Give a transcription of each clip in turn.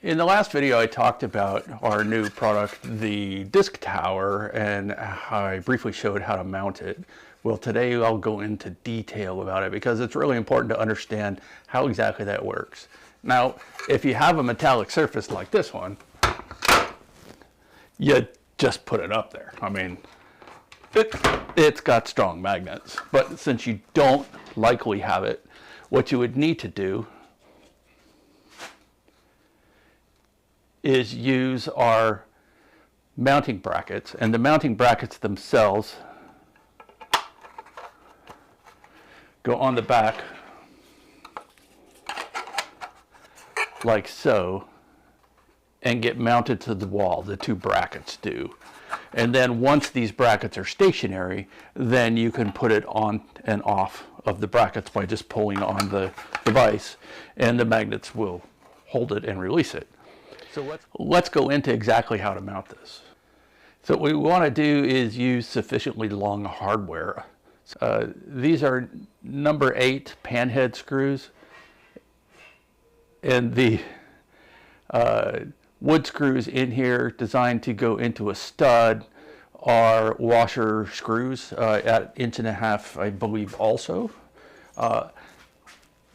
In the last video, I talked about our new product, the disc tower, and I briefly showed how to mount it. Well, today I'll go into detail about it because it's really important to understand how exactly that works. Now, if you have a metallic surface like this one, you just put it up there. I mean, it's got strong magnets, but since you don't likely have it, what you would need to do is use our mounting brackets, and the mounting brackets themselves go on the back like so and get mounted to the wall. The two brackets do. And then once these brackets are stationary, then you can put it on and off of the brackets by just pulling on the device, and the magnets will hold it and release it. So let's go into exactly how to mount this. So what we want to do is use sufficiently long hardware. These are number 8 panhead screws, and the wood screws in here designed to go into a stud are washer screws at 1.5 inch, I believe also.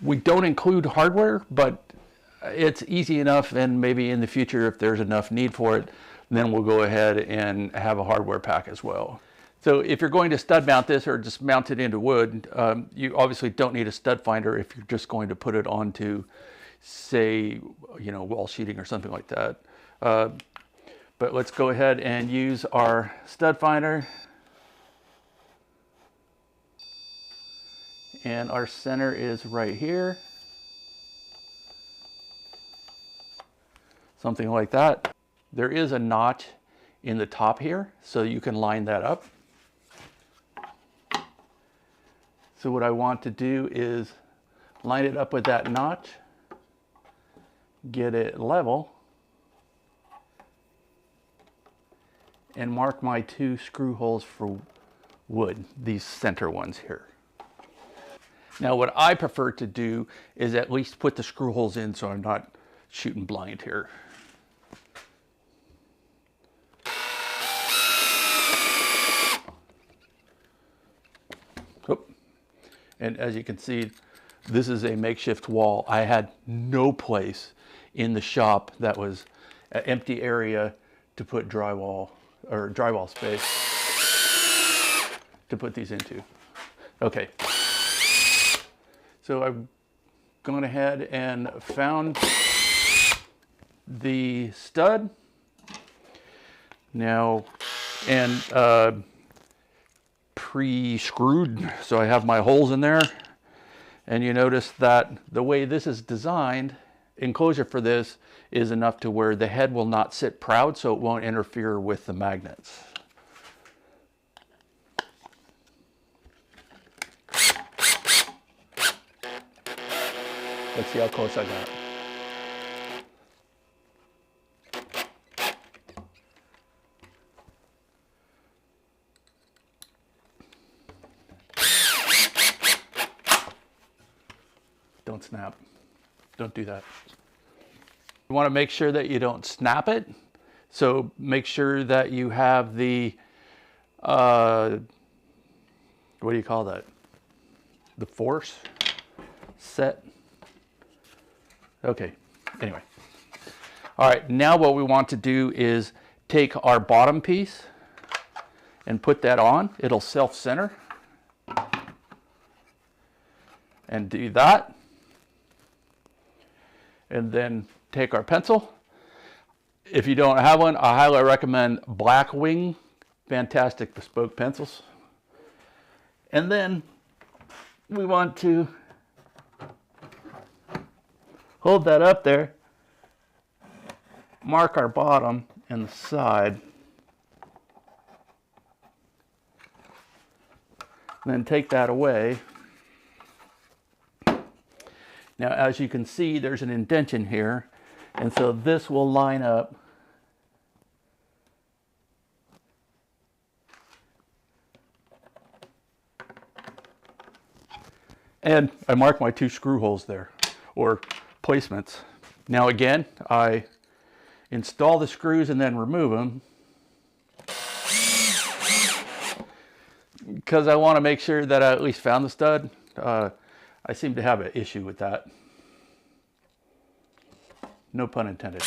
We don't include hardware, but it's easy enough, and maybe in the future if there's enough need for it, then we'll go ahead and have a hardware pack as well. So if you're going to stud mount this or just mount it into wood, you obviously don't need a stud finder if you're just going to put it onto, say, wall sheeting or something like that. But let's go ahead and use our stud finder. And our center is right here. Something like that. There is a notch in the top here, so you can line that up. So what I want to do is line it up with that notch, get it level, and mark my 2 screw holes for wood, these center ones here. Now what I prefer to do is at least put the screw holes in so I'm not shooting blind here. And as you can see, this is a makeshift wall. I had no place in the shop that was an empty area to put drywall or drywall space to put these into. Okay. So I've gone ahead and found the stud. Now, and pre-screwed, so I have my holes in there, and you notice that the way this is designed, enclosure for this is enough to where the head will not sit proud, so it won't interfere with the magnets. Let's see how close I got. Don't snap. Don't do that. You want to make sure that you don't snap it. So make sure that you have the, what do you call that? The force set. Okay, anyway. All right, now what we want to do is take our bottom piece and put that on. It'll self-center. And do that. And then take our pencil. If you don't have one, I highly recommend Blackwing, fantastic bespoke pencils. And then we want to hold that up there, mark our bottom and the side, and then take that away. Now, as you can see, there's an indentation here, and so this will line up and I marked my 2 screw holes there, or placements. Now again, I install the screws and then remove them, because I want to make sure that I at least found the stud. I seem to have an issue with that. No pun intended.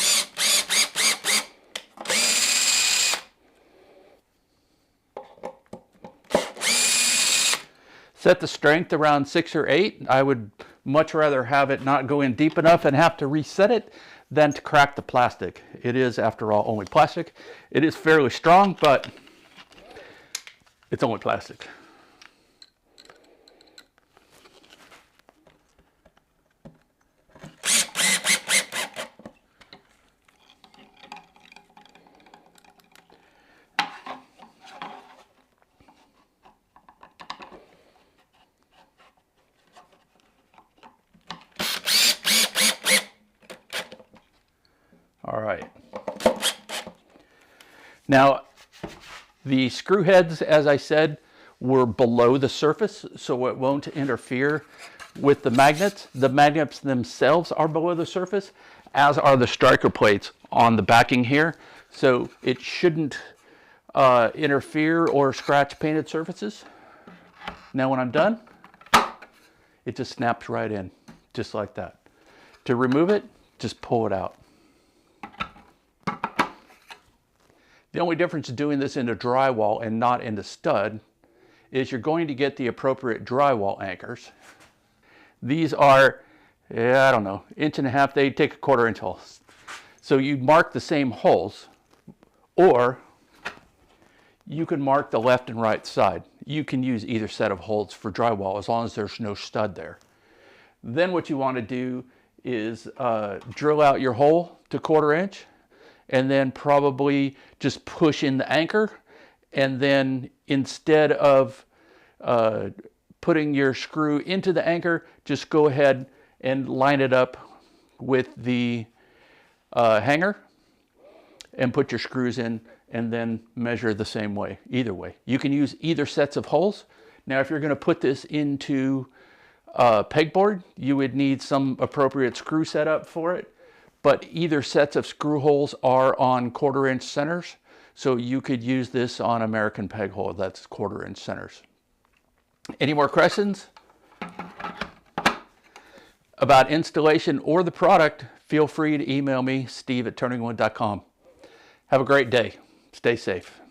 Set the strength around 6 or 8. I would much rather have it not go in deep enough and have to reset it than to crack the plastic. It is, after all, only plastic. It is fairly strong, but it's only plastic. All right. Now, the screw heads, as I said, were below the surface, so it won't interfere with the magnets. The magnets themselves are below the surface, as are the striker plates on the backing here. So it shouldn't interfere or scratch painted surfaces. Now when I'm done, it just snaps right in, just like that. To remove it, just pull it out. The only difference in doing this into drywall and not into stud is you're going to get the appropriate drywall anchors. These are, I don't know, 1.5 inches, they take 1/4 inch holes. So you mark the same holes, or you can mark the left and right side. You can use either set of holes for drywall as long as there's no stud there. Then what you want to do is drill out your hole to 1/4 inch, and then probably just push in the anchor, and then instead of putting your screw into the anchor, just go ahead and line it up with the hanger and put your screws in, and then measure the same way, either way. You can use either sets of holes. Now, if you're going to put this into pegboard, you would need some appropriate screw setup for it. But either sets of screw holes are on 1/4 inch centers, so you could use this on American peg hole that's 1/4 inch centers. Any more questions about installation or the product? Feel free to email me, steve@turningwood.com. Have a great day. Stay safe.